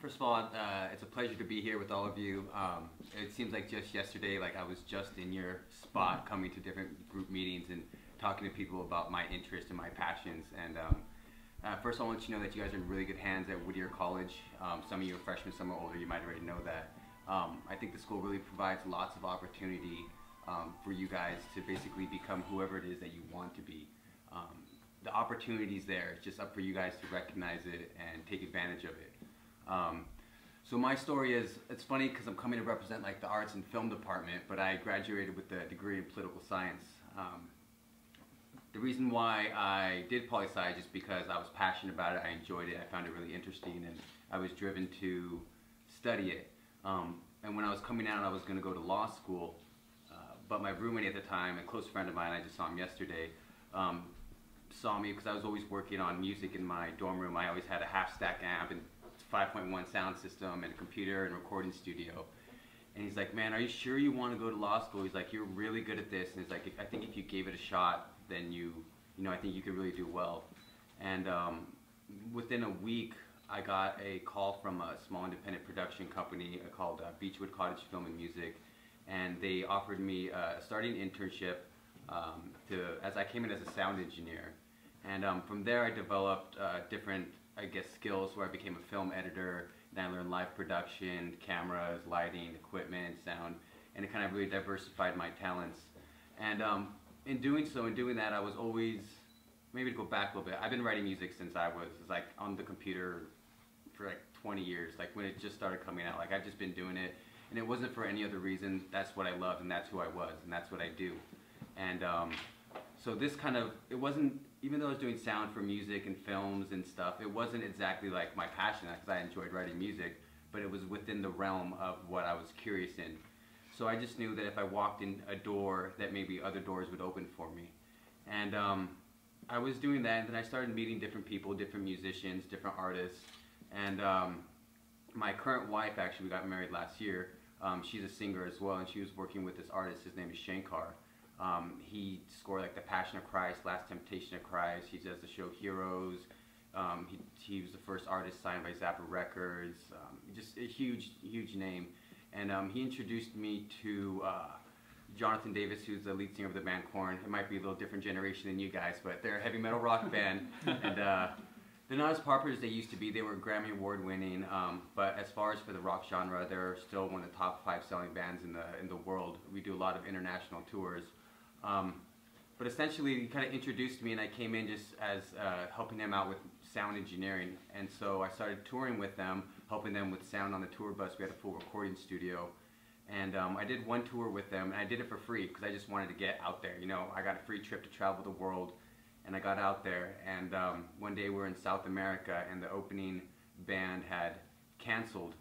First of all, it's a pleasure to be here with all of you. It seems like just yesterday, like I was just in your spot, coming to different group meetings and talking to people about my interests and my passions. And first, I want you to know that you guys are in really good hands at Whittier College. Some of you are freshmen, some are older. You might already know that. I think the school really provides lots of opportunity for you guys to basically become whoever it is that you want to be. The opportunity's there. It's just up for you guys to recognize it and take advantage of it. So my story is, it's funny because I'm coming to represent like the arts and film department, but I graduated with a degree in political science. The reason why I did poli-sci is just because I was passionate about it, I enjoyed it, I found it really interesting, and I was driven to study it. And when I was coming out, I was going to go to law school, but my roommate at the time, a close friend of mine, I just saw him yesterday, saw me because I was always working on music in my dorm room. I always had a half-stack amp and 5.1 sound system and a computer and recording studio. And he's like, man, are you sure you want to go to law school? He's like, you're really good at this. And he's like, I think if you gave it a shot, then I think you could really do well. And within a week, I got a call from a small independent production company called Whittier College Alumni. And they offered me a starting internship as I came in as a sound engineer. And from there, I developed different, I guess, skills where I became a film editor. Then I learned live production, cameras, lighting, equipment, sound, and it kind of really diversified my talents. And in doing that, I was always, maybe to go back a little bit, I've been writing music since I was like on the computer for like 20 years, like when it just started coming out. Like I've just been doing it, and it wasn't for any other reason. That's what I loved, and that's who I was, and that's what I do. And so this kind of, it wasn't, even though I was doing sound for music and films and stuff, it wasn't exactly like my passion, because I enjoyed writing music, but it was within the realm of what I was curious in. So I just knew that if I walked in a door, that maybe other doors would open for me. And I was doing that, and then I started meeting different people, different musicians, different artists. And my current wife, actually, we got married last year. She's a singer as well, and she was working with this artist. His name is Shankar. He scored like The Passion of Christ, Last Temptation of Christ. He does the show Heroes. He was the first artist signed by Zappa Records. Just a huge, huge name. And he introduced me to Jonathan Davis, who's the lead singer of the band Korn. It might be a little different generation than you guys, but they're a heavy metal rock band. And they're not as popular as they used to be. They were Grammy Award winning, but as far as for the rock genre, they're still one of the top 5 selling bands in the world. We do a lot of international tours. But essentially, he kind of introduced me, and I came in just as helping them out with sound engineering. And so I started touring with them, helping them with sound on the tour bus. We had a full recording studio. And I did one tour with them, and I did it for free because I just wanted to get out there. You know, I got a free trip to travel the world, and I got out there. And one day we were in South America, and the opening band had canceled.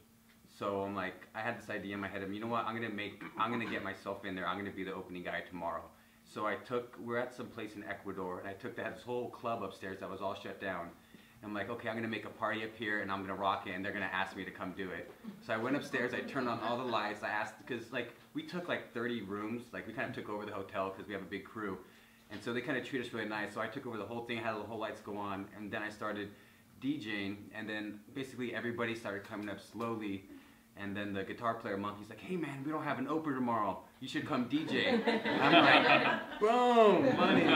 So I'm like, I had this idea in my head of, you know what, I'm gonna get myself in there. I'm gonna be the opening guy tomorrow. So we're at some place in Ecuador, and they had this whole club upstairs that was all shut down. I'm like, okay, I'm gonna make a party up here, and I'm gonna rock it, and they're gonna ask me to come do it. So I went upstairs, I turned on all the lights, I asked, because like, we took like 30 rooms, like we kind of took over the hotel because we have a big crew. And so they kind of treat us really nice, so I took over the whole thing, had the whole lights go on, and then I started DJing, and then basically everybody started coming up slowly. And then the guitar player, Monkey's like, hey man, we don't have an opener tomorrow. You should come DJ. And I'm like, boom, money.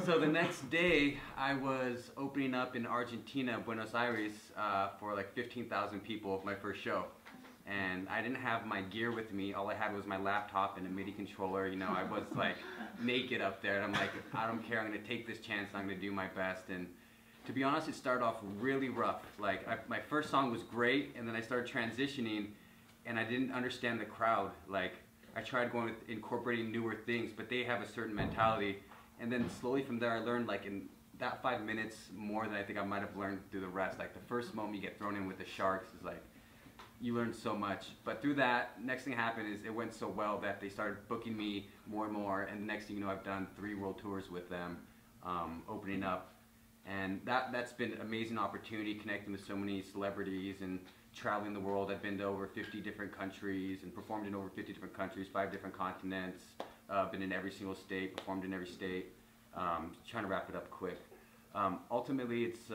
So the next day, I was opening up in Argentina, Buenos Aires, for like 15,000 people, my first show. And I didn't have my gear with me. All I had was my laptop and a MIDI controller. You know, I was like naked up there. And I'm like, I don't care, I'm gonna take this chance, and I'm gonna do my best. And to be honest, it started off really rough. Like, my first song was great, and then I started transitioning, and I didn't understand the crowd. Like, I tried going with incorporating newer things, but they have a certain mentality. And then slowly from there, I learned, like, in that 5 minutes, more than I think I might have learned through the rest. Like, the first moment you get thrown in with the Sharks is like, you learn so much. But through that, next thing happened is it went so well that they started booking me more and more, and the next thing you know, I've done 3 world tours with them, opening up. And that's been an amazing opportunity, connecting with so many celebrities and traveling the world. I've been to over 50 different countries and performed in over 50 different countries, 5 different continents, been in every single state, performed in every state. Trying to wrap it up quick. Ultimately, it's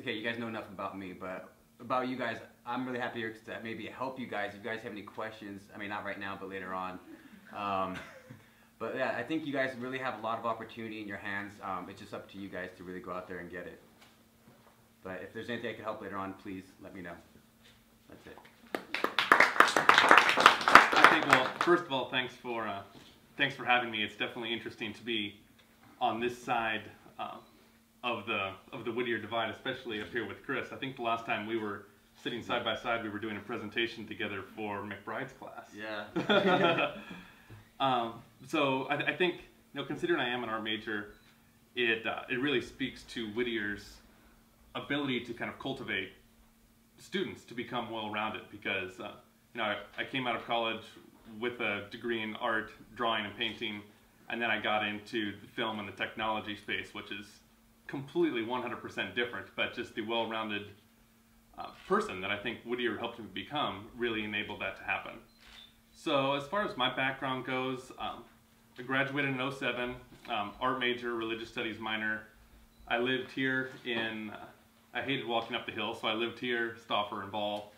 okay, you guys know enough about me, but about you guys, I'm really happy to maybe help you guys. If you guys have any questions, I mean, not right now, but later on. But yeah, I think you guys really have a lot of opportunity in your hands. It's just up to you guys to really go out there and get it. But if there's anything I can help later on, please let me know. That's it. I think, well, first of all, thanks for having me. It's definitely interesting to be on this side of the Whittier divide, especially up here with Chris. I think the last time we were sitting side by side, we were doing a presentation together for McBride's class. Yeah. So I think, considering I am an art major, it really speaks to Whittier's ability to kind of cultivate students to become well-rounded, because I came out of college with a degree in art, drawing, and painting, and then I got into the film and the technology space, which is completely 100% different, but just the well-rounded person that I think Whittier helped me become really enabled that to happen. So as far as my background goes, I graduated in 2007, art major, religious studies minor. I lived here I hated walking up the hill, so I lived here, Stauffer and Ball.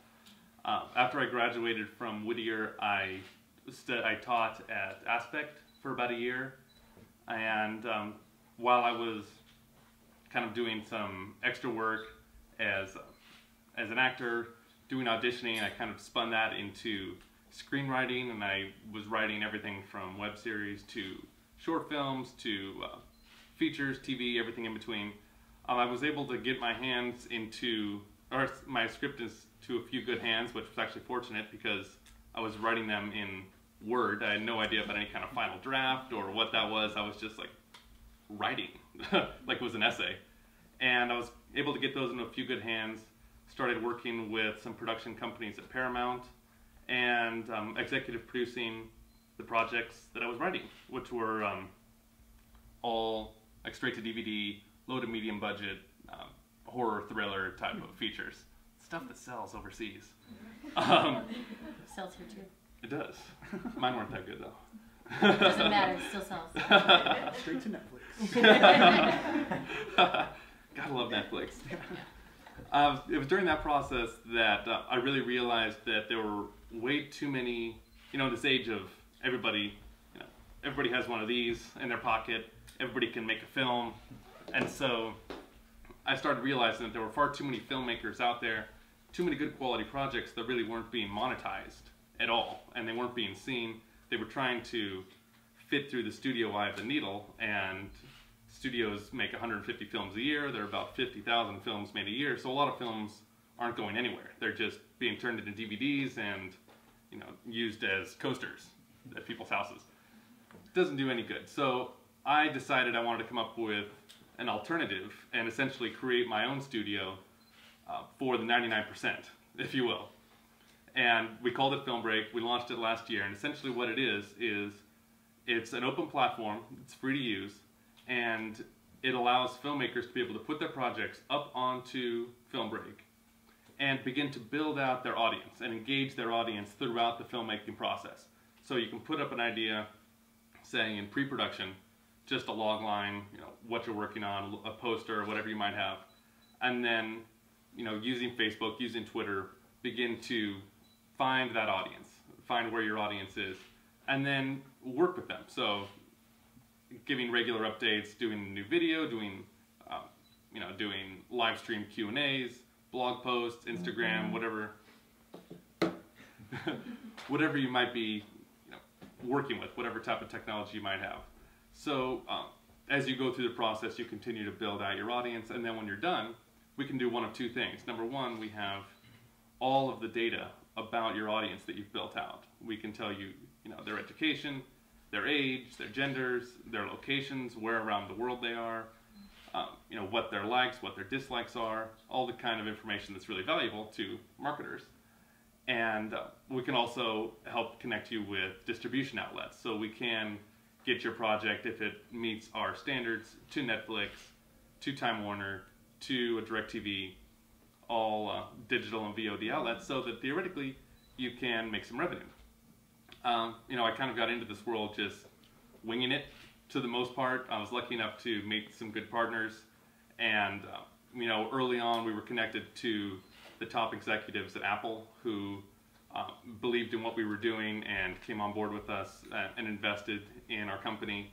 After I graduated from Whittier, I taught at Aspect for about a year, and while I was kind of doing some extra work as an actor, doing auditioning, I kind of spun that into screenwriting, and I was writing everything from web series to short films to features, TV, everything in between. I was able to get my hands my script into a few good hands, which was actually fortunate because I was writing them in Word. I had no idea about any kind of final draft or what that was. I was just like writing, like it was an essay. And I was able to get those into a few good hands, started working with some production companies at Paramount, and executive producing the projects that I was writing, which were all like straight to DVD, low to medium budget, horror thriller type of features. Stuff that sells overseas. Sells here too. It does. Mine weren't that good though. Doesn't matter, it still sells. Straight to Netflix. Gotta love Netflix. It was during that process that I really realized that there were way too many, in this age of everybody has one of these in their pocket, everybody can make a film, and so I started realizing that there were far too many filmmakers out there, too many good quality projects that really weren't being monetized at all, and they weren't being seen. They were trying to fit through the studio eye of the needle, and studios make 150 films a year. There are about 50,000 films made a year, so a lot of films aren't going anywhere. They're just being turned into DVDs and used as coasters at people's houses. It doesn't do any good. So I decided I wanted to come up with an alternative and essentially create my own studio for the 99%, if you will. And we called it Film Break. We launched it last year, and essentially what it is it's an open platform. It's free to use, and it allows filmmakers to be able to put their projects up onto Film Break and begin to build out their audience and engage their audience throughout the filmmaking process. So you can put up an idea, say in pre-production, just a log line, what you're working on, a poster, whatever you might have, and then, using Facebook, using Twitter, begin to find that audience, find where your audience is, and then work with them. So giving regular updates, doing a new video, doing live stream Q&As, blog posts, Instagram, whatever you might be working with, whatever type of technology you might have. So as you go through the process, you continue to build out your audience, and then when you're done, we can do one of two things. Number one, we have all of the data about your audience that you've built out. We can tell you, their education, their age, their genders, their locations, where around the world they are, what their likes, what their dislikes are, all the kind of information that's really valuable to marketers. And we can also help connect you with distribution outlets. So we can get your project, if it meets our standards, to Netflix, to Time Warner, to a DirecTV, all digital and VOD outlets, so that theoretically you can make some revenue. I kind of got into this world just winging it to the most part. I was lucky enough to meet some good partners, and early on we were connected to the top executives at Apple who believed in what we were doing and came on board with us and invested in our company.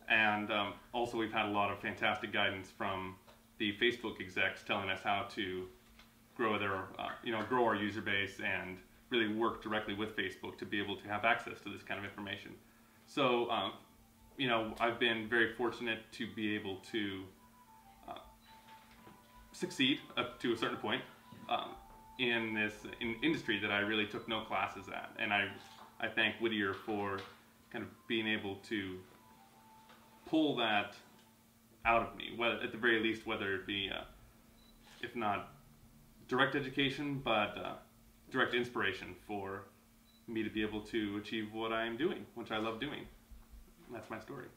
And also we've had a lot of fantastic guidance from the Facebook execs telling us how to grow grow our user base and really work directly with Facebook to be able to have access to this kind of information. So, I've been very fortunate to be able to succeed up to a certain point in this industry that I really took no classes at. And I thank Whittier for kind of being able to pull that out of me, at the very least, whether it be, if not direct education, but direct inspiration for me to be able to achieve what I am doing, which I love doing. And that's my story.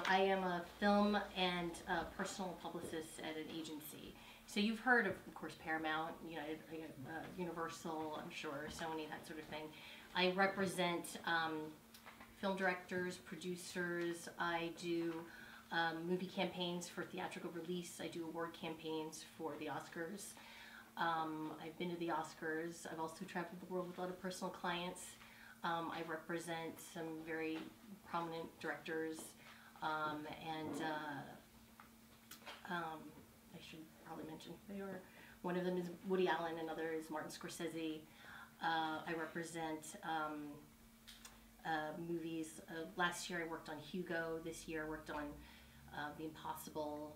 I am a film and personal publicist at an agency. So you've heard of course, Paramount, Universal, I'm sure, Sony, that sort of thing. I represent film directors, producers. I do movie campaigns for theatrical release. I do award campaigns for the Oscars. I've been to the Oscars. I've also traveled the world with a lot of personal clients. I represent some very prominent directors, and I should probably mention who they are. One of them is Woody Allen, another is Martin Scorsese. I represent movies. Last year I worked on Hugo. This year I worked on The Impossible.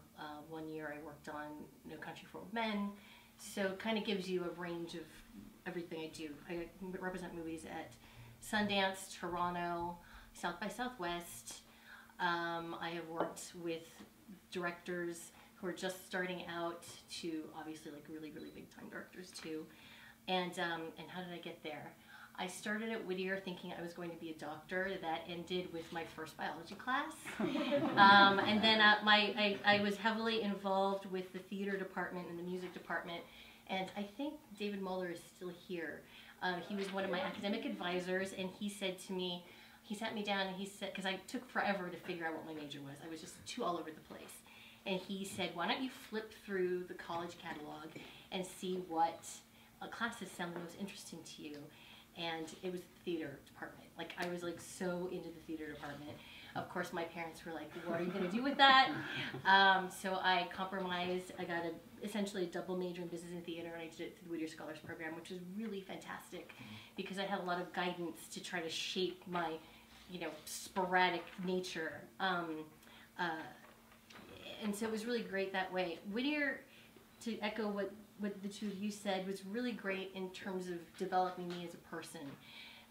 1 year I worked on No Country for Old Men. So it kind of gives you a range of everything I do. I represent movies at Sundance, Toronto, South by Southwest. I have worked with directors who are just starting out to obviously like really, really big time directors too. And how did I get there? I started at Whittier thinking I was going to be a doctor. That ended with my first biology class. And then I was heavily involved with the theater department and the music department. And I think David Muller is still here. He was one of my academic advisors, and he said to me, he sat me down and he said, because I took forever to figure out what my major was. I was just too all over the place. And he said, why don't you flip through the college catalog and see what classes sound the most interesting to you? And it was the theater department. Like, I was like so into the theater department. Of course, my parents were like, what are you going to do with that? So I compromised. I got essentially a double major in business and theater, and I did it through the Whittier Scholars Program, which was really fantastic because I had a lot of guidance to try to shape my, sporadic nature. And so it was really great that way. Whittier, to echo what the two of you said, was really great in terms of developing me as a person.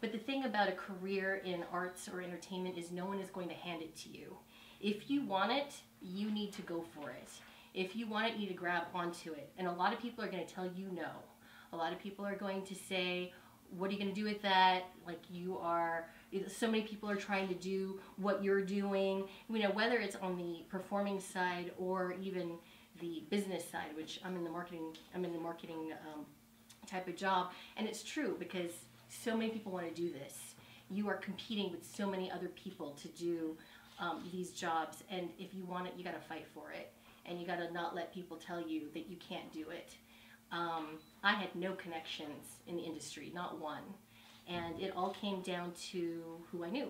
But the thing about a career in arts or entertainment is no one is going to hand it to you. If you want it, you need to go for it. If you want it, you need to grab onto it. And a lot of people are going to tell you no. A lot of people are going to say, what are you going to do with that? Like, so many people are trying to do what you're doing. Whether it's on the performing side or even the business side, which I'm in the marketing type of job. And it's true because so many people want to do this. You are competing with so many other people to do these jobs, and if you want it, you got to fight for it, and you got to not let people tell you that you can't do it. I had no connections in the industry, not one, and it all came down to who I knew.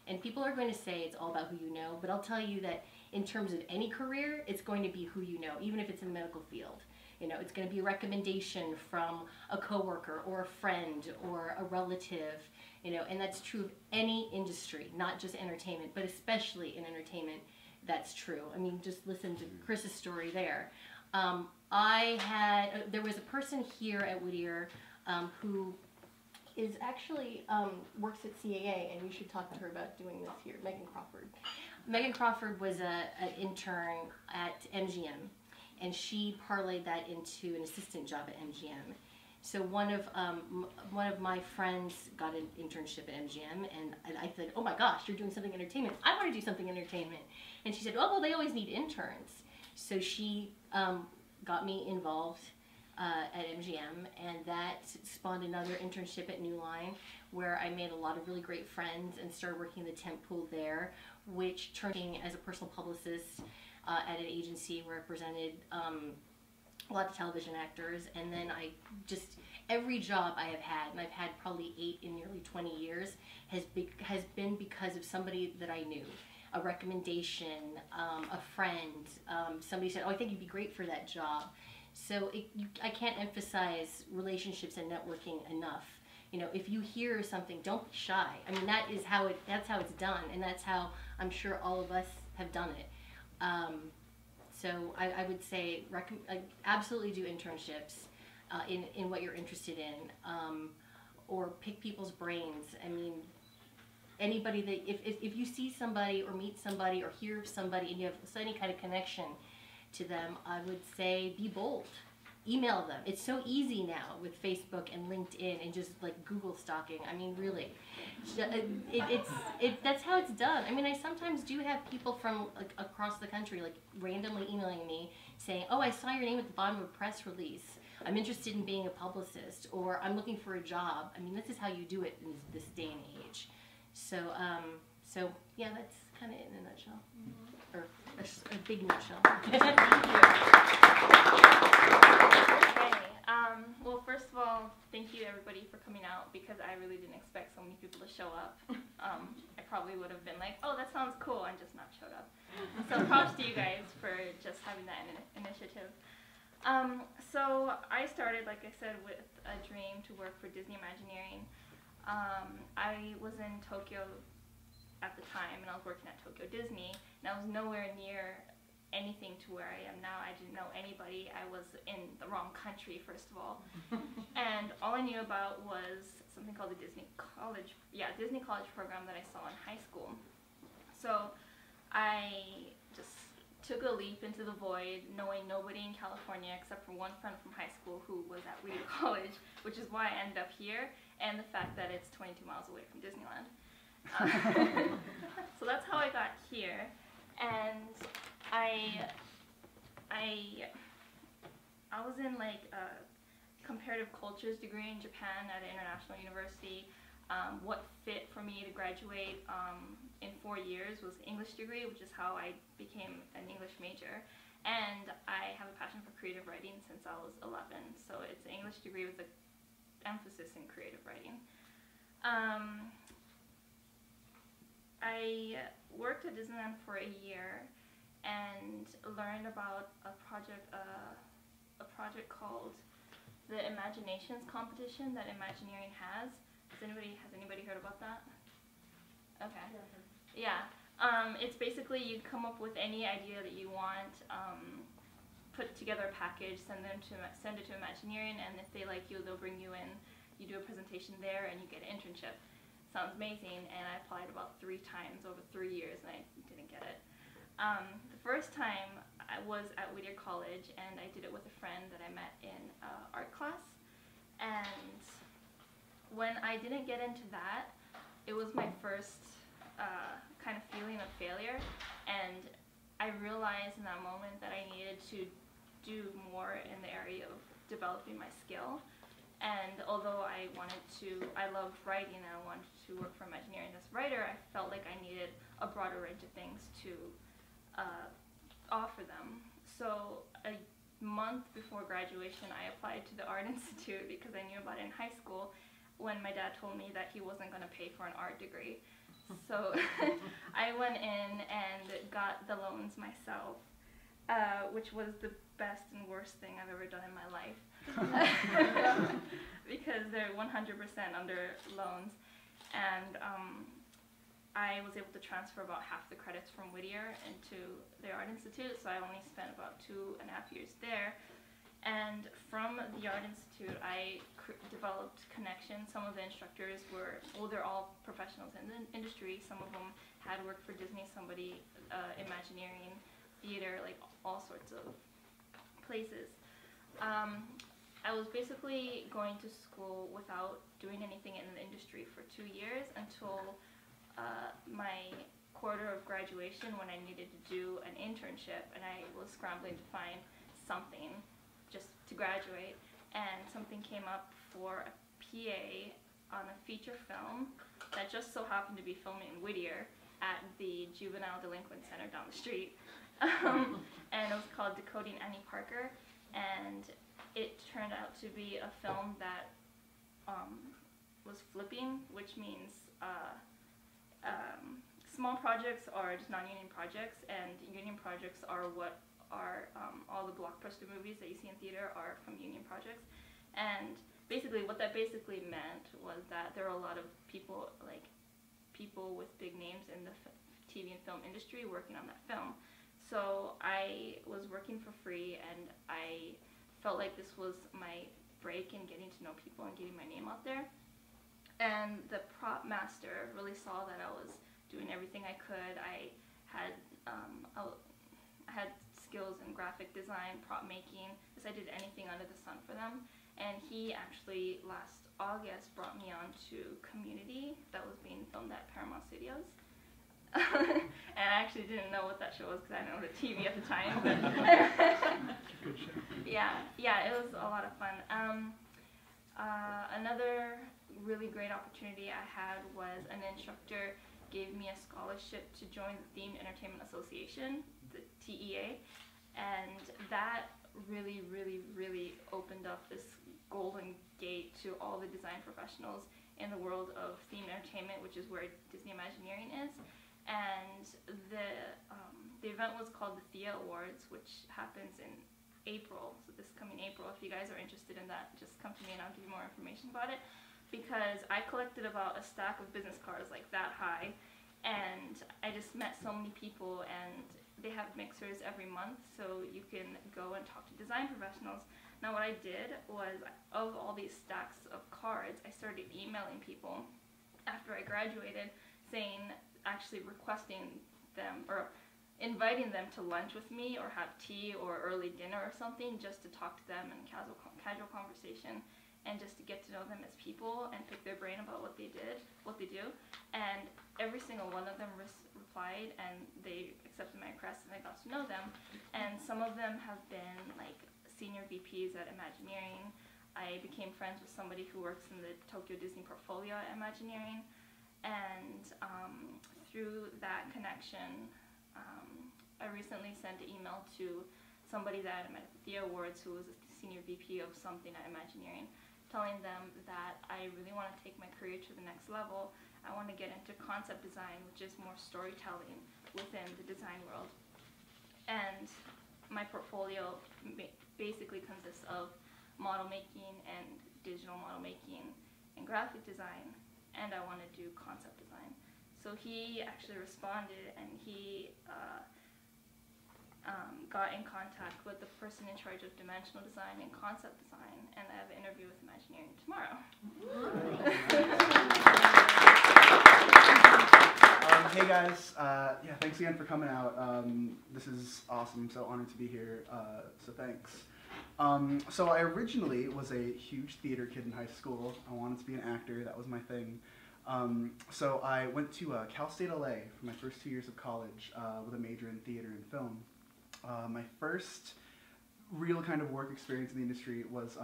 And people are going to say it's all about who you know, but I'll tell you that in terms of any career, it's going to be who you know, even if it's in the medical field. It's going to be a recommendation from a coworker or a friend or a relative, and that's true of any industry, not just entertainment, but especially in entertainment, that's true. I mean, just listen to Chris's story there. There was a person here at Whittier who is actually works at CAA, and you should talk to her about doing this here, Megan Crawford. Megan Crawford was an intern at MGM. And she parlayed that into an assistant job at MGM. So one of my friends got an internship at MGM, and I said, "Oh my gosh, you're doing something entertainment. I want to do something entertainment." And she said, "Oh well, they always need interns." So she got me involved at MGM, and that spawned another internship at New Line, where I made a lot of really great friends and started working in the temp pool there, which turned me as a personal publicist at an agency where I represented a lot of television actors. And then I just, every job I have had, and I've had probably 8 in nearly 20 years, has been because of somebody that I knew. A recommendation, a friend, somebody said, oh, I think you'd be great for that job. So I can't emphasize relationships and networking enough. You know, if you hear something, don't be shy. I mean, that's how it's done, and that's how I'm sure all of us have done it. So I would say absolutely do internships in what you're interested in, or pick people's brains. I mean, anybody that, if you see somebody or meet somebody or hear of somebody and you have any kind of connection to them, I would say be bold. Email them. It's so easy now with Facebook and LinkedIn and just like Google stalking. I mean, really, that's how it's done. I mean, I sometimes do have people from like across the country like randomly emailing me saying, oh, I saw your name at the bottom of a press release. I'm interested in being a publicist, or I'm looking for a job. I mean, this is how you do it in this day and age. So, yeah, that's kind of it in a nutshell, or a big nutshell. Thank you. Okay. Well, first of all, thank you everybody for coming out, because I really didn't expect so many people to show up. I probably would have been like, oh, that sounds cool, and just not showed up. So props to you guys for just having that initiative. So I started, like I said, with a dream to work for Disney Imagineering. I was in Tokyo at the time, and I was working at Tokyo Disney, and I was nowhere near anything to where I am now. I didn't know anybody. I was in the wrong country, first of all. And all I knew about was something called the Disney College program that I saw in high school. So I just took a leap into the void, knowing nobody in California except for one friend from high school who was at Whittier College, which is why I ended up here, and the fact that it's 22 miles away from Disneyland. So that's how I got here, and I was in like a comparative cultures degree in Japan at an international university. What fit for me to graduate in 4 years was English degree, which is how I became an English major. And I have a passion for creative writing since I was 11, so it's an English degree with an emphasis in creative writing. I worked at Disneyland for a year and learned about a project called the Imaginations competition that Imagineering has. Has anybody heard about that? Okay. Yeah. It's basically you come up with any idea that you want, put together a package, send it to Imagineering, and if they like you, they'll bring you in. You do a presentation there, and you get an internship. Sounds amazing, and I applied about 3 times over 3 years, and I didn't get it. The first time I was at Whittier College, and I did it with a friend that I met in art class, and when I didn't get into that, it was my first kind of feeling of failure, and I realized in that moment that I needed to do more in the area of developing my skill. And although I loved writing and I wanted to work for Imagineering as a writer, I felt like I needed a broader range of things to offer them. So a month before graduation, I applied to the Art Institute because I knew about it in high school, when my dad told me that he wasn't going to pay for an art degree. So I went in and got the loans myself, which was the best and worst thing I've ever done in my life. Because they're 100% under loans, and I was able to transfer about half the credits from Whittier into the Art Institute, so I only spent about 2.5 years there. And from the Art Institute, I developed connections. Some of the instructors were, well, they're all professionals in the industry. Some of them had worked for Disney, somebody, Imagineering, theater, like all sorts of places. I was basically going to school without doing anything in the industry for 2 years until my quarter of graduation, when I needed to do an internship, and I was scrambling to find something just to graduate, and something came up for a PA on a feature film that just so happened to be filming in Whittier at the Juvenile Delinquent Center down the street. And it was called Decoding Annie Parker, and it turned out to be a film that was flipping, which means small projects are just non-union projects, and union projects are what are all the blockbuster movies that you see in theater are from union projects. And basically what that basically meant was that there are a lot of people, like people with big names in the TV and film industry working on that film. So I was working for free, and I felt like this was my break in getting to know people and getting my name out there. And the prop master really saw that I was doing everything I could. I had skills in graphic design, prop making, because I did anything under the sun for them. And he actually last August brought me on to Community that was being filmed at Paramount Studios. And I actually didn't know what that show was because I didn't know the TV at the time. Good show. Yeah, it was a lot of fun. Another really great opportunity I had was an instructor gave me a scholarship to join the Themed Entertainment Association, the TEA, and that really opened up this golden gate to all the design professionals in the world of themed entertainment, which is where Disney Imagineering is. And the event was called the THEA Awards, which happens in April, so this coming April. If you guys are interested in that, just come to me and I'll give you more information about it. Because I collected about a stack of business cards like that high, and I just met so many people, and they have mixers every month, so you can go and talk to design professionals. Now what I did was, of all these stacks of cards, I started emailing people after I graduated, saying, actually requesting them, or inviting them to lunch with me, or have tea, or early dinner or something, just to talk to them in casual conversation, and just to get to know them as people and pick their brain about what they do. And every single one of them replied, and they accepted my request, and I got to know them. And some of them have been like senior VPs at Imagineering. I became friends with somebody who works in the Tokyo Disney portfolio at Imagineering. And through that connection, I recently sent an email to somebody that I met at the THEA Awards, who was a senior VP of something at Imagineering, telling them that I really want to take my career to the next level. I want to get into concept design, which is more storytelling within the design world. And my portfolio basically consists of model making and digital model making and graphic design, and I want to do concept design. So he actually responded, and he got in contact with the person in charge of dimensional design and concept design, and I have an interview with Imagineering tomorrow. Hey guys, yeah, thanks again for coming out. This is awesome, so honored to be here, so thanks. So I originally was a huge theater kid in high school. I wanted to be an actor, that was my thing. So I went to Cal State LA for my first 2 years of college with a major in theater and film. My first real kind of work experience in the industry was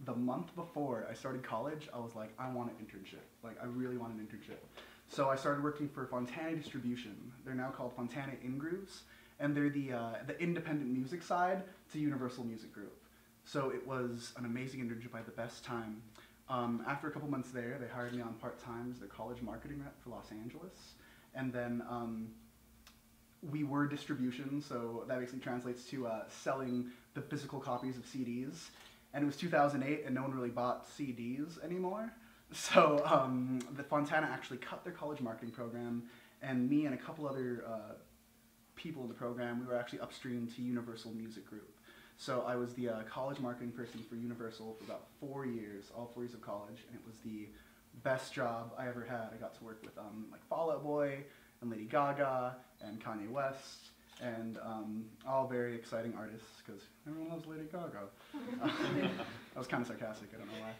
the month before I started college. I was like, I want an internship. Like, I really want an internship. So I started working for Fontana Distribution. They're now called Fontana Ingrooves, and they're the independent music side to Universal Music Group. So it was an amazing internship. I had the best time. After a couple months there, they hired me on part-time as their college marketing rep for Los Angeles. And then we were distribution, so that basically translates to selling the physical copies of CDs. And it was 2008, and no one really bought CDs anymore. So the Fontana actually cut their college marketing program, and me and a couple other people in the program, we were actually upstream to Universal Music Group. So I was the college marketing person for Universal for about 4 years, all 4 years of college, and it was the best job I ever had. I got to work with like Fall Out Boy and Lady Gaga and Kanye West, and all very exciting artists, because everyone loves Lady Gaga. That was kind of sarcastic, I don't know why.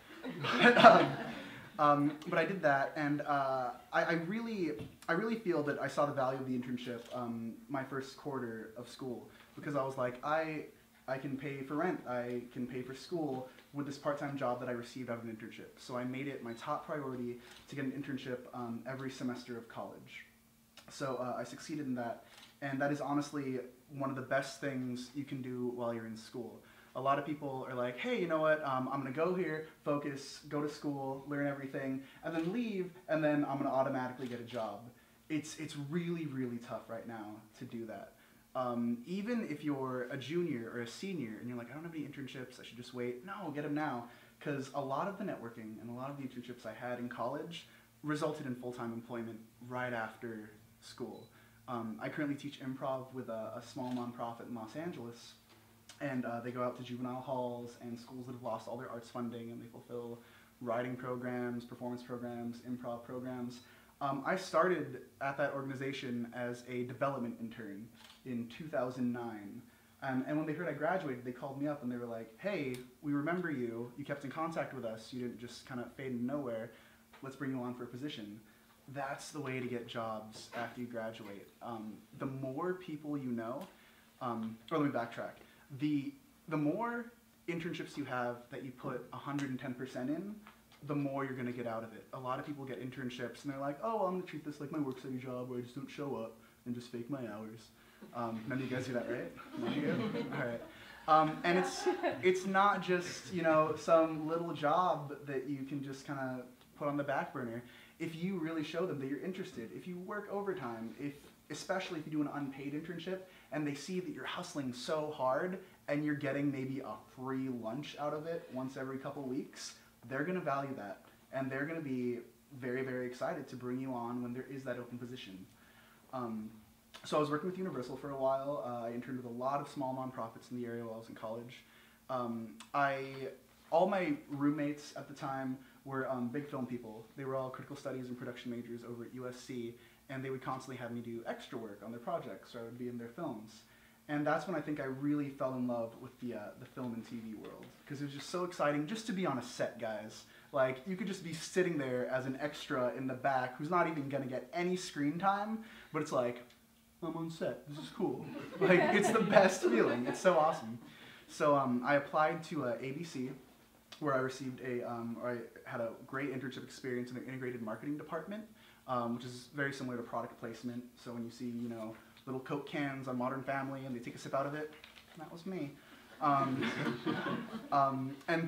But I did that, and I really feel that I saw the value of the internship my first quarter of school, because I was like, I can pay for rent, I can pay for school with this part-time job that I received out of an internship. So I made it my top priority to get an internship every semester of college. So I succeeded in that, and that is honestly one of the best things you can do while you're in school. A lot of people are like, hey, you know what, I'm gonna go here, focus, go to school, learn everything, and then leave, and then I'm gonna automatically get a job. It's really, really tough right now to do that. Even if you're a junior or a senior and you're like, I don't have any internships, I should just wait. No, get them now, because a lot of the networking and a lot of the internships I had in college resulted in full-time employment right after school. I currently teach improv with a small nonprofit in Los Angeles, and they go out to juvenile halls and schools that have lost all their arts funding, and they fulfill writing programs, performance programs, improv programs. I started at that organization as a development intern in 2009. And when they heard I graduated, they called me up and they were like, hey, we remember you. You kept in contact with us. You didn't just kind of fade into nowhere. Let's bring you on for a position. That's the way to get jobs after you graduate. The more people you know, or let me backtrack. The more internships you have that you put 110% in, the more you're going to get out of it. A lot of people get internships and they're like, oh, well, I'm going to treat this like my work study job where I just don't show up and just fake my hours. None of you guys do that, right? None of you? All right. And it's not just, you know, some little job that you can just kind of put on the back burner. If you really show them that you're interested, if you work overtime, especially if you do an unpaid internship and they see that you're hustling so hard and you're getting maybe a free lunch out of it once every couple weeks, they're going to value that, and they're going to be very, very excited to bring you on when there is that open position. So I was working with Universal for a while. I interned with a lot of small nonprofits in the area while I was in college. All my roommates at the time were big film people. They were all critical studies and production majors over at USC, and they would constantly have me do extra work on their projects, so I would be in their films. And that's when I think I really fell in love with the film and TV world, because it was just so exciting just to be on a set, guys. Like, you could just be sitting there as an extra in the back who's not even gonna get any screen time, but it's like, I'm on set, this is cool. Like, it's the best feeling, it's so awesome. So I applied to ABC, where I received or I had a great internship experience in their integrated marketing department, which is very similar to product placement. So when you see, you know, little Coke cans on Modern Family and they take a sip out of it, that was me. And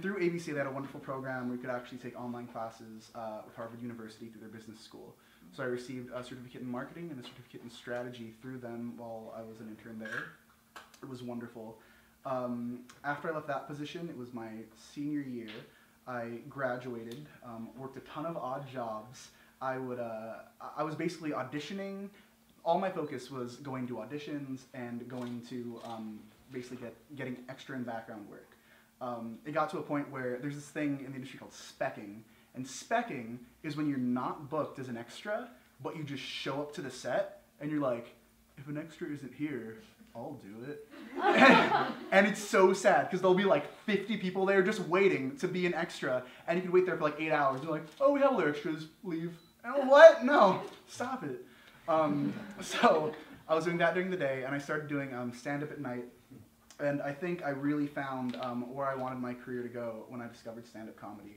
through ABC, they had a wonderful program where you could actually take online classes with Harvard University through their business school. So I received a certificate in marketing and a certificate in strategy through them while I was an intern there. It was wonderful. After I left that position, it was my senior year. I graduated, worked a ton of odd jobs. I was basically auditioning. All my focus was going to auditions and going to basically getting extra and background work. It got to a point where there's this thing in the industry called speccing. And speccing is when you're not booked as an extra, but you just show up to the set and you're like, if an extra isn't here, I'll do it. And it's so sad because there'll be like 50 people there just waiting to be an extra, and you could wait there for like 8 hours. They're like, oh, we have other extras, leave. And what? No, stop it. So I was doing that during the day, and I started doing stand-up at night. And I think I really found where I wanted my career to go when I discovered stand-up comedy.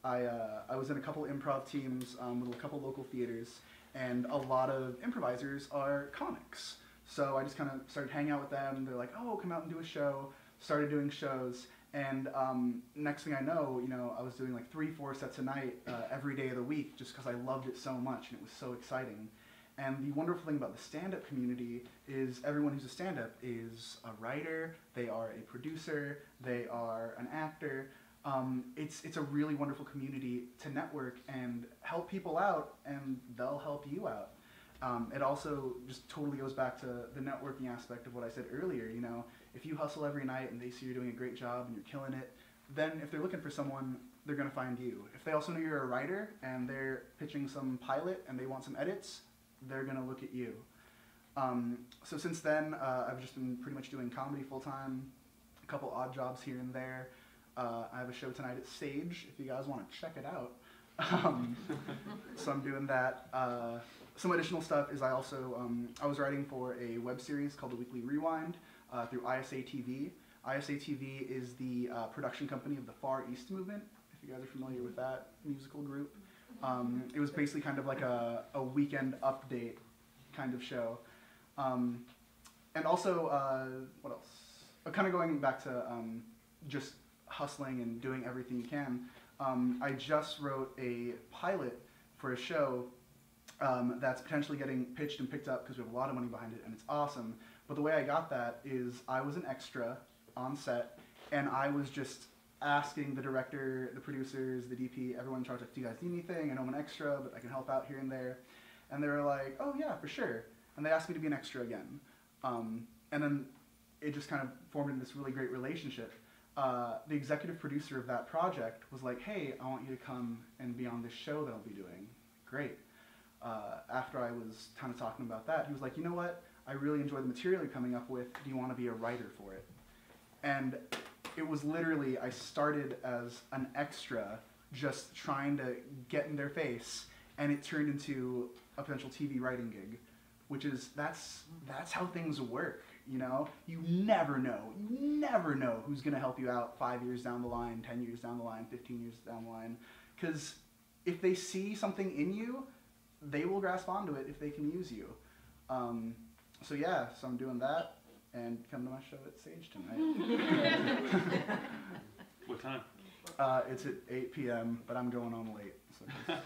I was in a couple improv teams with a couple local theaters, and a lot of improvisers are comics. So I just kind of started hanging out with them. They're like, oh, come out and do a show. Started doing shows. And next thing I know, you know, I was doing like 3-4 sets a night every day of the week just because I loved it so much and it was so exciting. And the wonderful thing about the stand-up community is everyone who's a stand-up is a writer, they are a producer, they are an actor. It's a really wonderful community to network and help people out, and they'll help you out. It also just totally goes back to the networking aspect of what I said earlier. You know, if you hustle every night and they see you're doing a great job and you're killing it, then if they're looking for someone, they're going to find you. If they also know you're a writer and they're pitching some pilot and they want some edits, they're going to look at you. So since then, I've just been pretty much doing comedy full-time, a couple odd jobs here and there. I have a show tonight at Sage, if you guys want to check it out. So I'm doing that. Some additional stuff is I also, I was writing for a web series called The Weekly Rewind through ISA TV. ISA TV is the production company of the Far East Movement, if you guys are familiar with that musical group. It was basically kind of like a weekend update kind of show. And also, what else? Kind of going back to just hustling and doing everything you can, I just wrote a pilot for a show that's potentially getting pitched and picked up because we have a lot of money behind it, and it's awesome. But the way I got that is I was an extra on set, and I was just asking the director, the producers, the DP, everyone in charge, like, do you guys need anything? I know I'm an extra, but I can help out here and there. And they were like, oh yeah, for sure. And they asked me to be an extra again. And then it just kind of formed into this really great relationship. The executive producer of that project was like, hey, I want you to come and be on this show that I'll be doing. Great. After I was kind of talking about that, he was like, you know what? I really enjoy the material you're coming up with. Do you want to be a writer for it? And it was literally, I started as an extra, just trying to get in their face, and it turned into a potential TV writing gig, which is, that's how things work, you know? You never know who's gonna help you out 5 years down the line, 10 years down the line, 15 years down the line, because if they see something in you, they will grasp onto it if they can use you. So yeah, so I'm doing that, and come to my show at Sage tonight. What time? It's at 8 p.m., but I'm going on late. So yeah.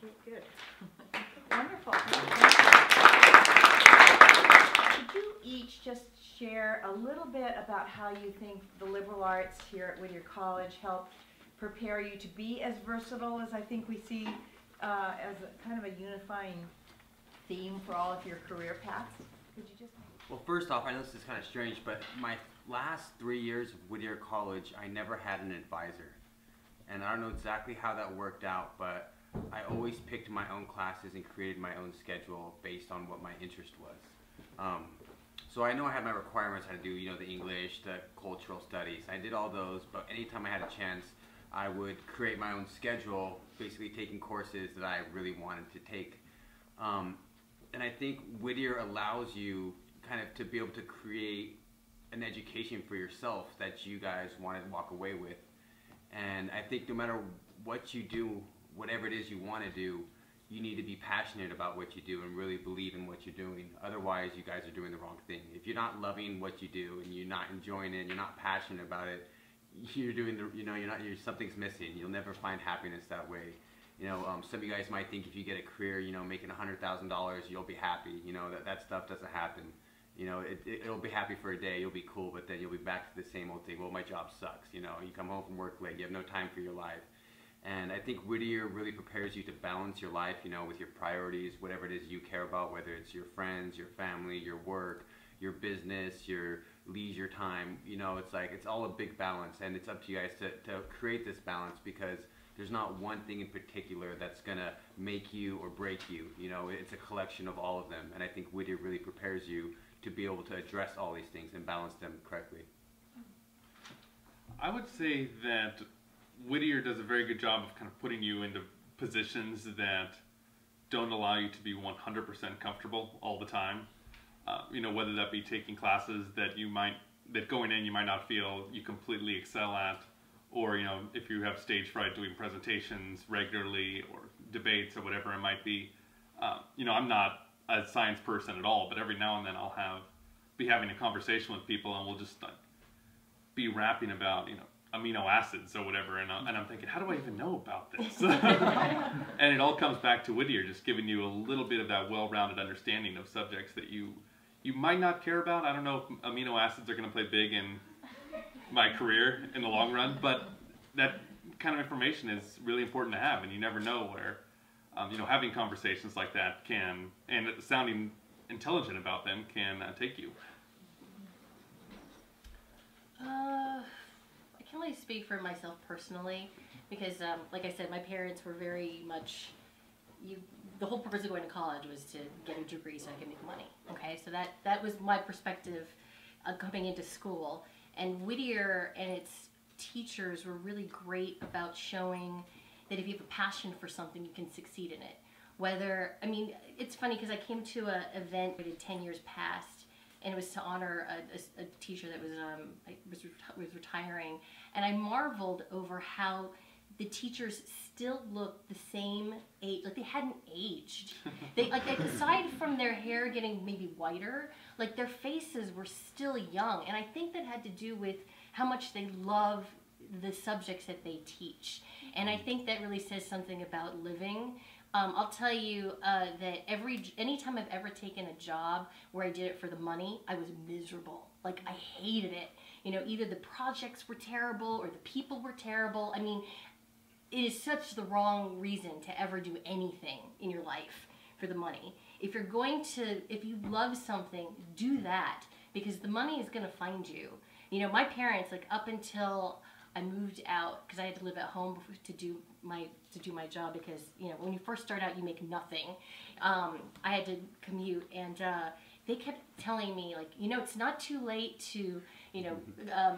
Okay, good. Wonderful. Could you each just share a little bit about how you think the liberal arts here at Whittier College helped prepare you to be as versatile as I think we see as a kind of a unifying theme for all of your career paths? Could you just... Well, first off, I know this is kind of strange, but my last 3 years of Whittier College, I never had an advisor. And I don't know exactly how that worked out, but I always picked my own classes and created my own schedule based on what my interest was. So I know I had my requirements. I had to do, you know, the English, the cultural studies. I did all those, but anytime I had a chance, I would create my own schedule, basically taking courses that I really wanted to take. And I think Whittier allows you kind of to be able to create an education for yourself that you guys want to walk away with. And I think no matter what you do, whatever it is you want to do, you need to be passionate about what you do and really believe in what you're doing. Otherwise, you guys are doing the wrong thing. If you're not loving what you do and you're not enjoying it, and you're not passionate about it, you're doing the, you know, something's missing. You'll never find happiness that way. You know, some of you guys might think if you get a career, you know, making $100,000, you'll be happy. You know, that stuff doesn't happen. You know, it'll be happy for a day, you'll be cool, but then you'll be back to the same old thing. Well, my job sucks. You know, you come home from work late, you have no time for your life. And I think Whittier really prepares you to balance your life, you know, with your priorities, whatever it is you care about, whether it's your friends, your family, your work, your business, your leisure time. You know, it's like, it's all a big balance, and it's up to you guys to create this balance, because there's not one thing in particular that's gonna make you or break you. You know, it's a collection of all of them, and I think Whittier really prepares you to be able to address all these things and balance them correctly. I would say that Whittier does a very good job of kind of putting you into positions that don't allow you to be 100% comfortable all the time. You know, whether that be taking classes that going in you might not feel you completely excel at, or, you know, if you have stage fright, doing presentations regularly or debates or whatever it might be. You know, I'm not a science person at all, but every now and then I'll be having a conversation with people, and we'll just be rapping about, you know, amino acids or whatever, and I'm thinking, how do I even know about this? And it all comes back to Whittier, just giving you a little bit of that well-rounded understanding of subjects that you might not care about. I don't know if amino acids are going to play big in my career in the long run, but that kind of information is really important to have, and you never know where, you know, having conversations like that can, and sounding intelligent about them, can take you. I can only speak for myself personally, because like I said, my parents were very much, the whole purpose of going to college was to get a degree so I could make money. Okay, so that was my perspective coming into school. And Whittier and its teachers were really great about showing that if you have a passion for something, you can succeed in it. Whether, I mean, it's funny because I came to an event 10 years past and it was to honor a teacher that was retiring, and I marveled over how the teachers still looked the same age, like they hadn't aged. They like aside from their hair getting maybe whiter, like their faces were still young, and I think that had to do with how much they love the subjects that they teach, and I think that really says something about living. I'll tell you that anytime I've ever taken a job where I did it for the money, I was miserable. Like I hated it. You know, either the projects were terrible or the people were terrible. I mean, it is such the wrong reason to ever do anything in your life for the money. If you love something, do that, because the money is gonna find you. You know, my parents, like up until I moved out, because I had to live at home to do my job, because you know when you first start out you make nothing. I had to commute, and they kept telling me, like, you know, it's not too late to, you know,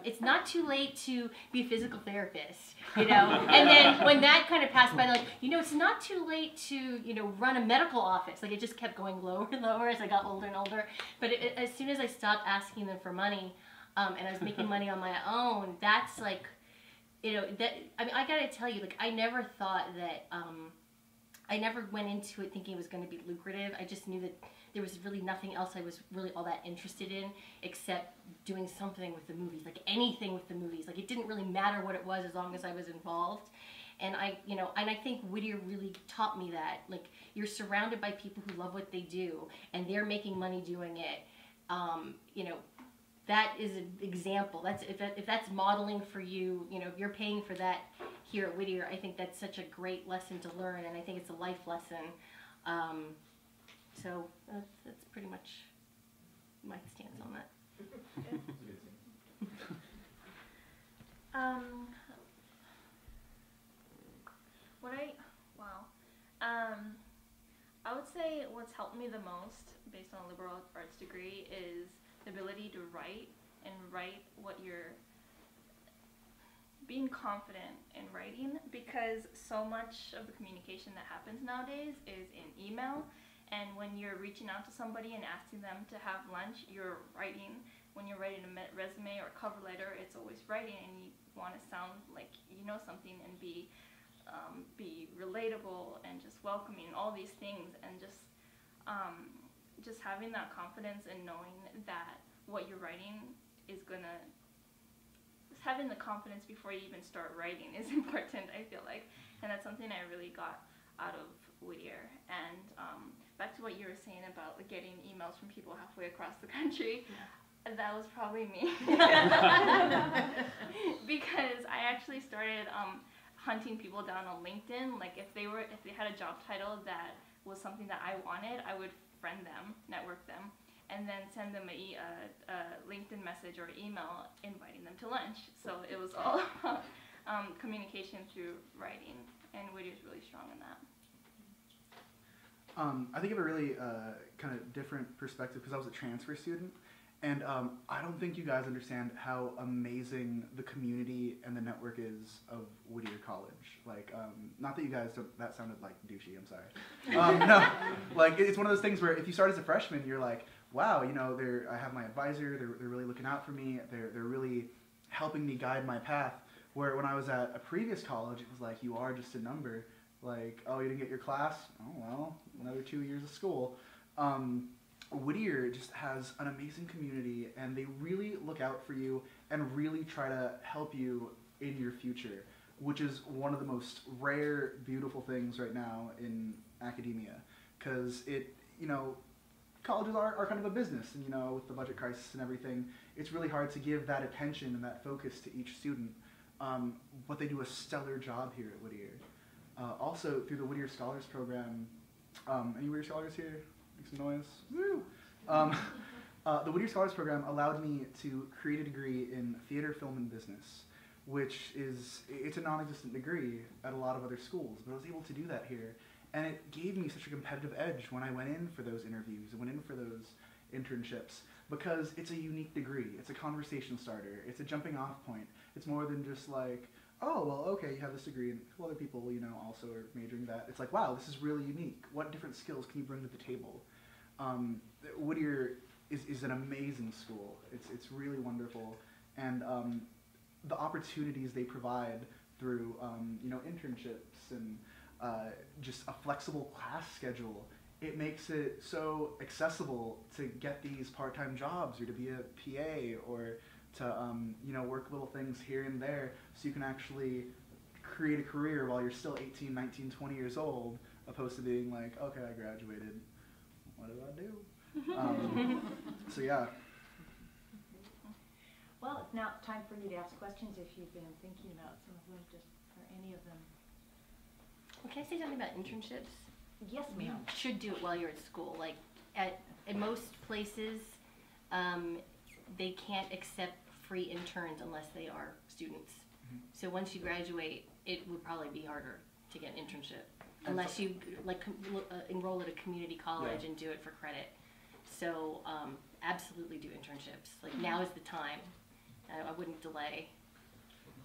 it's not too late to be a physical therapist, you know. And then when that kind of passed by, like, you know, it's not too late to, you know, run a medical office. Like it just kept going lower and lower as I got older and older. But as soon as I stopped asking them for money, and I was making money on my own, that's like, you know, that, I mean, I gotta tell you, like, I never thought that, I never went into it thinking it was going to be lucrative. I just knew that there was really nothing else I was really all that interested in except doing something with the movies, like anything with the movies. Like it didn't really matter what it was as long as I was involved. And I think Whittier really taught me that. Like, you're surrounded by people who love what they do, and they're making money doing it. You know, that is an example. If that's modeling for you, you know, if you're paying for that here at Whittier, I think that's such a great lesson to learn, and I think it's a life lesson. So that's pretty much my stance on that. I would say what's helped me the most based on a liberal arts degree is the ability to write, and write what you're being confident in writing, because so much of the communication that happens nowadays is in email, and when you're reaching out to somebody and asking them to have lunch, you're writing. When you're writing a resume or cover letter, it's always writing, and you want to sound like you know something and be relatable and just welcoming, all these things, and just having that confidence and knowing that what you're writing is gonna, just having the confidence before you even start writing is important, I feel like, and that's something I really got out of Whittier. And back to what you were saying about like, getting emails from people halfway across the country. Yeah. That was probably me. Because I actually started hunting people down on LinkedIn. Like if they had a job title that was something that I wanted, I would friend them, network them, and then send them a LinkedIn message or email inviting them to lunch. So it was all communication through writing, and Whittier's really strong in that. I think I have a really kind of different perspective because I was a transfer student, and I don't think you guys understand how amazing the community and the network is of Whittier College. Like, not that you guys don't, that sounded like douchey, I'm sorry. No, like it's one of those things where if you start as a freshman, you're like, wow, you know, I have my advisor, they're really looking out for me, they're really helping me guide my path. Where when I was at a previous college, it was like, you are just a number. Like, oh, you didn't get your class? Oh, well, another 2 years of school. Whittier just has an amazing community, and they really look out for you and really try to help you in your future, which is one of the most rare, beautiful things right now in academia. Because colleges are kind of a business, and with the budget crisis and everything, it's really hard to give that attention and that focus to each student. But they do a stellar job here at Whittier. Also, through the Whittier Scholars Program, any Whittier Scholars here? Make some noise. Woo! The Whittier Scholars Program allowed me to create a degree in theater, film, and business, which it's a non-existent degree at a lot of other schools, but I was able to do that here. And it gave me such a competitive edge when I went in for those interviews, went in for those internships, because it's a unique degree. It's a conversation starter. It's a jumping off point. It's more than just like, oh, well, okay, you have this degree, and a couple other people, also are majoring that. It's like, wow, this is really unique. What different skills can you bring to the table? Whittier is an amazing school. It's really wonderful, and the opportunities they provide through you know, internships and just a flexible class schedule. It makes it so accessible to get these part-time jobs or to be a PA or to you know, work little things here and there, so you can actually create a career while you're still 18, 19, 20 years old, opposed to being like, okay, I graduated, what do I do? So yeah. Well, it's now time for you to ask questions if you've been thinking about some of them, just for any of them. Well, can I say something about internships? Yes, You ma'am. should do it while you're at school. Like in most places, they can't accept free interns unless they are students. So once you graduate, it would probably be harder to get an internship unless you like enroll at a community college and do it for credit. So absolutely do internships. Like now is the time. I wouldn't delay.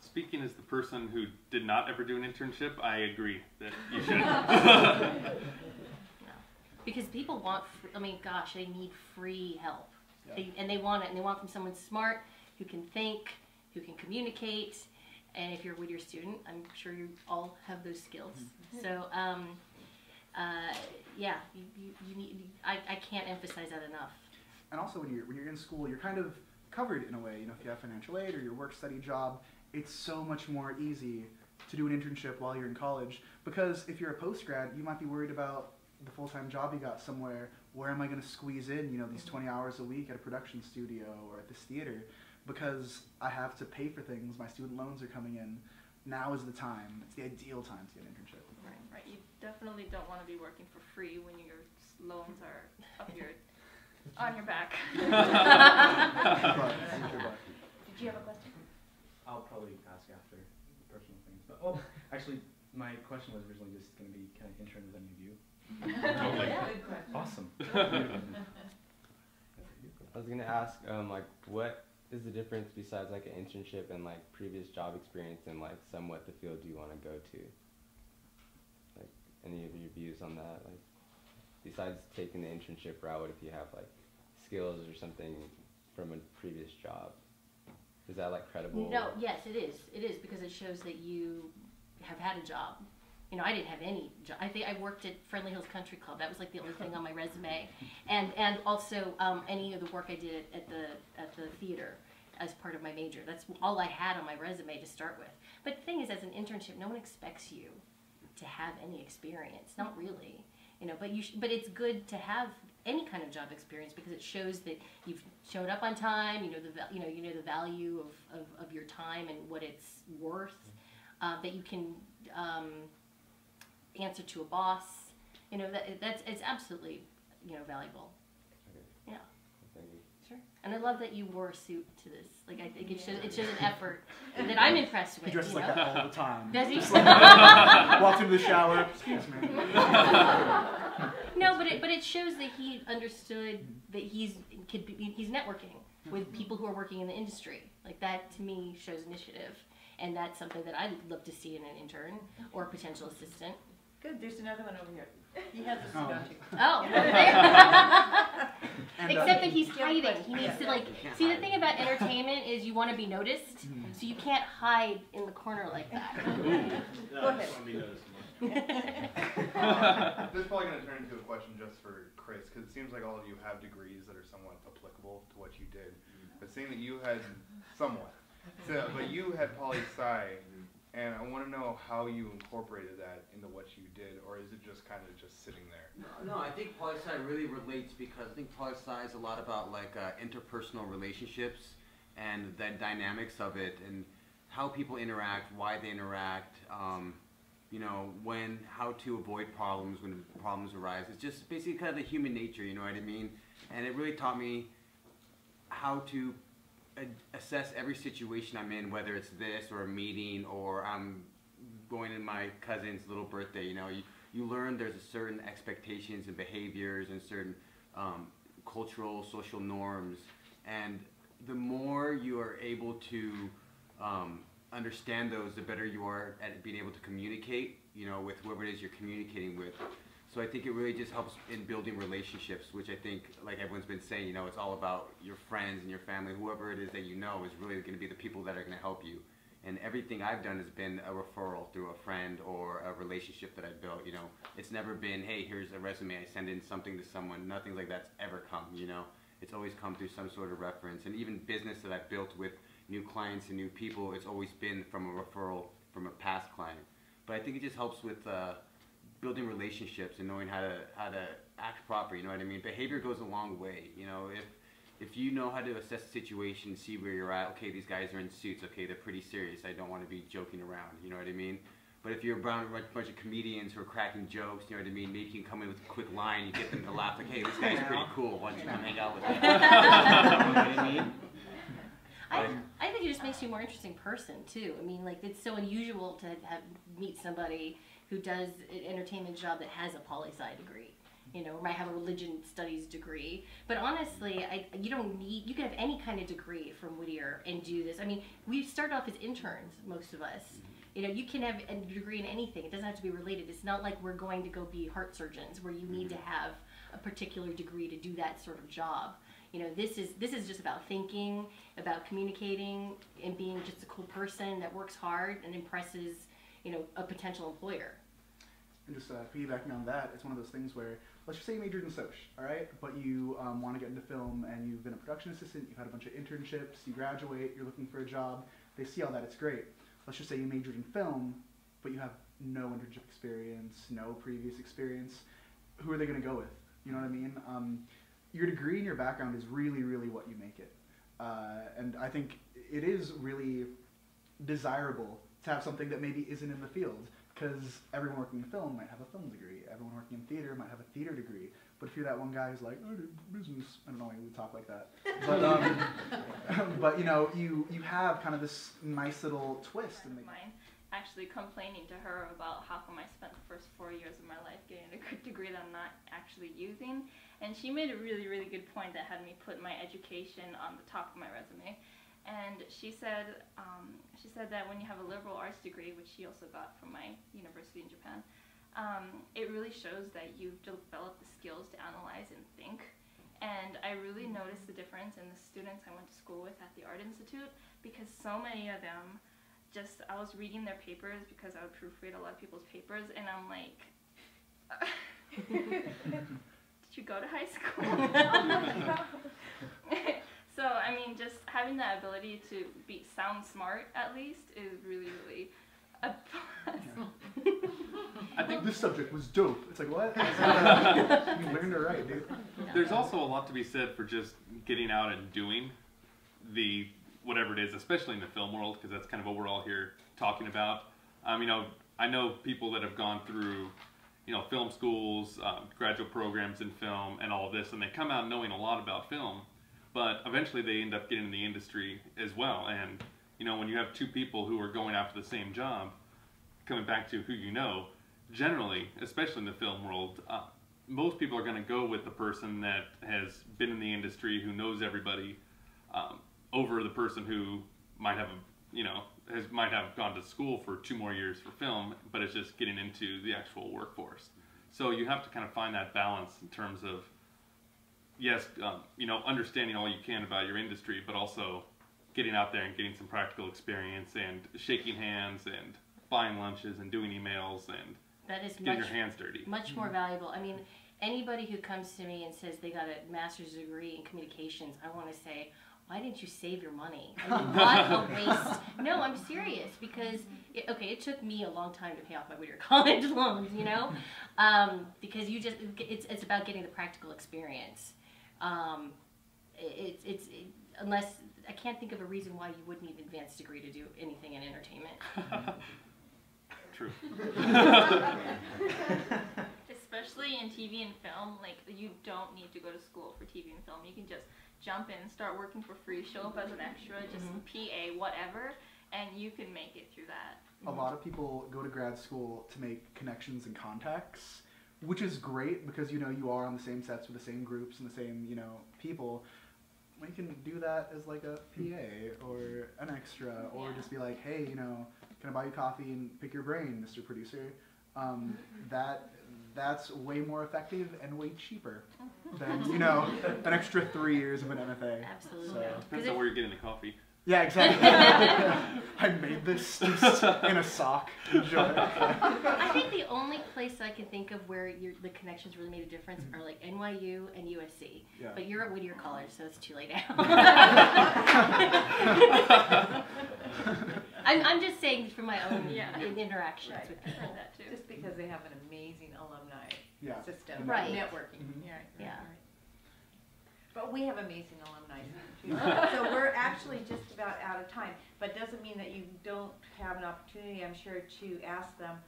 Speaking as the person who did not ever do an internship, I agree that you should. No. Because people want, I mean, gosh, they need free help. Yeah. And they want it, and they want from someone smart, who can think, who can communicate. And if you're a Whittier student, I'm sure you all have those skills. So, yeah, you need, I can't emphasize that enough. And also when you're in school, you're kind of covered in a way. You know, if you have financial aid or your work-study job, it's so much more easy to do an internship while you're in college, because if you're a post-grad, you might be worried about the full-time job you got somewhere. Where am I going to squeeze in, you know, these 20 hours a week at a production studio or at this theater? Because I have to pay for things, my student loans are coming in. Now is the time. It's the ideal time to get an internship. Right. You definitely don't want to be working for free when your loans are up on your back. Did you have a question? I'll probably ask after personal things. But oh, actually, my question was originally just going to be, can I intern with any of you? Totally. Good question. Awesome. I was gonna ask, like, what is the difference besides like an internship and like previous job experience and like somewhat the field you want to go to? Like, any of your views on that? Like, besides taking the internship route, what if you have like skills or something from a previous job? Is that like credible? No, yes, it is. It is, because it shows that you have had a job. You know, I didn't have any job. I think I worked at Friendly Hills Country Club. That was like the only thing on my resume, and also any of the work I did at the theater as part of my major. That's all I had on my resume to start with. But the thing is, as an internship, no one expects you to have any experience. Not really. You know, but it's good to have any kind of job experience, because it shows that you've showed up on time. You know the value of your time and what it's worth. That you can answer to a boss. You know, it's absolutely, you know, valuable. Okay. Yeah. Thank you. Sure. And I love that you wore a suit to this. Like, I think it shows an effort that I'm impressed with. He dresses like that all the time. Does he? Just like, walks into the shower. Excuse me. No, but it shows that he understood that he's networking with people who are working in the industry. Like, that to me shows initiative, and that's something that I'd love to see in an intern or a potential assistant. Good, there's another one over here. He has a suit on too. Oh. And, Except that he's hiding. He needs to, like, see, the thing about entertainment is you want to be noticed, so you can't hide in the corner like that. Go ahead. This is probably going to turn into a question just for Chris, because it seems like all of you have degrees that are somewhat applicable to what you did. But seeing that you had somewhat, but you had poli-sci, and I want to know how you incorporated that into what you did, or is it just kind of just sitting there? No, I think poli-sci really relates, because I think poli-sci is a lot about like interpersonal relationships and the dynamics of it and how people interact, why they interact, you know, how to avoid problems when problems arise. It's just basically kind of the human nature, you know what I mean? And it really taught me how to assess every situation I'm in, whether it's this or a meeting or I'm going to my cousin's little birthday. You know, you learn there's a certain expectations and behaviors and certain cultural, social norms, and the more you are able to understand those, the better you are at being able to communicate, you know, with whoever it is you're communicating with. So I think it really just helps in building relationships, which I think, like everyone's been saying, you know, it's all about your friends and your family, whoever it is that you know is really going to be the people that are going to help you. And everything I've done has been a referral through a friend or a relationship that I built, you know. It's never been, hey, here's a resume, I send in something to someone. Nothing like that's ever come, you know. It's always come through some sort of reference. And even business that I've built with new clients and new people, it's always been from a referral from a past client. But I think it just helps with building relationships and knowing how to act proper, you know what I mean? Behavior goes a long way, you know. If you know how to assess the situation, see where you're at, okay, these guys are in suits, okay, they're pretty serious, I don't want to be joking around, you know what I mean? But if you're around a bunch of comedians who are cracking jokes, you know what I mean, maybe you can come in with a quick line, you get them to laugh, like, hey, this guy's pretty cool, why don't you come hang out with him? You know what I mean? I think it just makes you a more interesting person too. I mean, like, it's so unusual to meet somebody who does an entertainment job that has a poli-sci degree, you know, or might have a religion studies degree. But honestly, you don't need, you can have any kind of degree from Whittier and do this. I mean, we started off as interns, most of us. You know, you can have a degree in anything. It doesn't have to be related. It's not like we're going to go be heart surgeons where you need to have a particular degree to do that sort of job. You know, this is just about thinking, about communicating, and being just a cool person that works hard and impresses, you know, a potential employer. And just piggybacking on that, it's one of those things where, let's just say you majored in Soc, all right? But you want to get into film and you've been a production assistant, you've had a bunch of internships, you graduate, you're looking for a job, they see all that, it's great. Let's just say you majored in film, but you have no internship experience, no previous experience. Who are they going to go with? You know what I mean? Your degree and your background is really, really what you make it. And I think it is really desirable to have something that maybe isn't in the field, because everyone working in film might have a film degree, everyone working in theater might have a theater degree. But if you're that one guy who's like, I do business, I don't know why you would talk like that. But, but you know, you have kind of this nice little twist. And mine actually complaining to her about how come I spent the first 4 years of my life getting a degree that I'm not actually using. And she made a really, really good point that had me put my education on the top of my resume. And she said that when you have a liberal arts degree, which she also got from my university in Japan, it really shows that you've developed the skills to analyze and think. And I really noticed the difference in the students I went to school with at the Art Institute, because so many of them I was reading their papers because I would proofread a lot of people's papers, and I'm like, did you go to high school? So, I mean, just having that ability to sound smart, at least, is really, really a plus. Yeah. I think this subject was dope. It's like, what? You learned to write, dude. There's also a lot to be said for just getting out and doing whatever it is, especially in the film world, because that's kind of what we're all here talking about. You know, I know people that have gone through, you know, film schools, graduate programs in film, and all of this, and they come out knowing a lot about film, but eventually they end up getting in the industry as well. And you know, when you have two people who are going after the same job, coming back to who you know, generally, especially in the film world, most people are going to go with the person that has been in the industry, who knows everybody, over the person who might have, you know, might have gone to school for 2 more years for film, but it's just getting into the actual workforce. So you have to kind of find that balance in terms of, yes, you know, understanding all you can about your industry, but also getting out there and getting some practical experience and shaking hands and buying lunches and doing emails and that is getting your hands dirty. Much more valuable. I mean, anybody who comes to me and says they got a master's degree in communications, I want to say, why didn't you save your money? I mean, what a waste. No, I'm serious, because, it took me a long time to pay off my Whittier College loans, you know? Because it's about getting the practical experience. Unless, I can't think of a reason why you would need an advanced degree to do anything in entertainment. True. Especially in TV and film, like, you don't need to go to school for TV and film. You can just jump in, start working for free, show up as an extra, just PA, whatever, and you can make it through that. A lot of people go to grad school to make connections and contacts, which is great because, you know, you are on the same sets with the same groups and the same, you know, people. We can do that as like a PA or an extra, or just be like, hey, you know, can I buy you coffee and pick your brain, Mr. Producer? that's way more effective and way cheaper than, you know, an extra 3 years of an MFA. Absolutely. So, Depends on where you're getting the coffee. yeah, exactly. I made this just in a sock. Enjoy. I think the only place I can think of where the connections really made a difference are like NYU and USC. Yeah. But you're at Whittier College, so it's too late now. I'm just saying from my own interactions Right. with I've people. heard that too. Just because they have an amazing alumni Yeah. system, Right. networking. Mhm. Yeah, Yeah. right. But we have amazing alumni too. So we're actually just about out of time, but doesn't mean that you don't have an opportunity, I'm sure, to ask them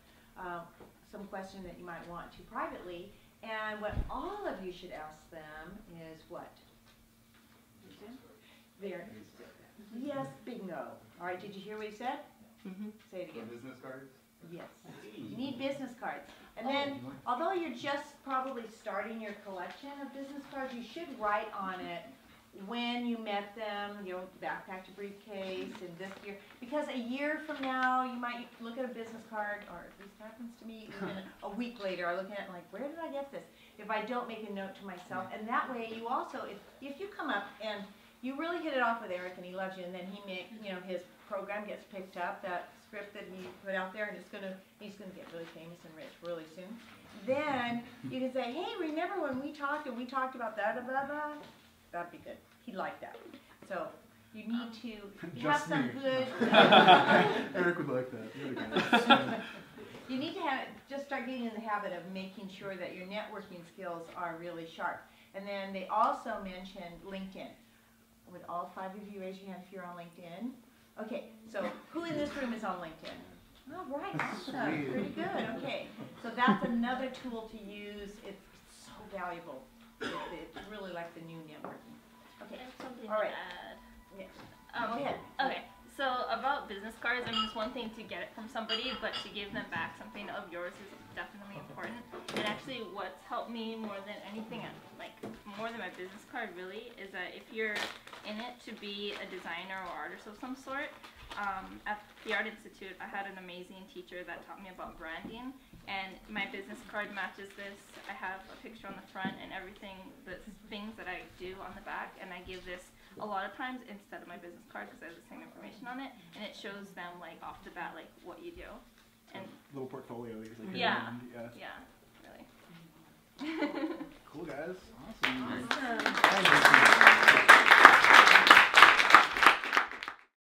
some question that you might want to privately. And what all of you should ask them is what? There. Yes, bingo. All right, did you hear what he said? Mm-hmm. Say it again. Business cards? Yes. You need business cards. And then, although you're just probably starting your collection of business cards, you should write on it when you met them, you know, Backpack-to-Briefcase and this year. Because a year from now, you might look at a business card, or at least happens to me, and then a week later, I look at it and like, where did I get this? If I don't make a note to myself. And that way, you also, if you come up and you really hit it off with Eric and he loves you, and then his program gets picked up, that script that he put out there, and he's gonna get really famous and rich really soon. Then you can say, hey, remember when we talked and we talked about that, blah, blah, blah? That'd be good. He'd like that. So you need to have Just some me. good. Eric would like that. Really good. You need to just start getting in the habit of making sure that your networking skills are really sharp. And then they also mentioned LinkedIn. Would all 5 of you raise your hand if you're on LinkedIn? Okay, so who in this room is on LinkedIn? All right, awesome, Sweet. pretty good, okay. So that's another tool to use. It's so valuable. It's really like the new networking. Okay, I have something all right. to add. Yeah. Go ahead. Okay, so about business cards, I mean, it's one thing to get it from somebody, but to give them back something of yours is definitely important. And actually, what's helped me more than anything, like more than my business card really, is that if you're in it to be a designer or artist of some sort, at the Art Institute, I had an amazing teacher that taught me about branding, and my business card matches this. I have a picture on the front and everything, the things that I do on the back, and I give this a lot of times instead of my business card because I have the same information on it, and it shows them like off the bat like what you do. And Little portfolio. Like, yeah, yeah. really. Cool guys. Awesome. Awesome. Thank you.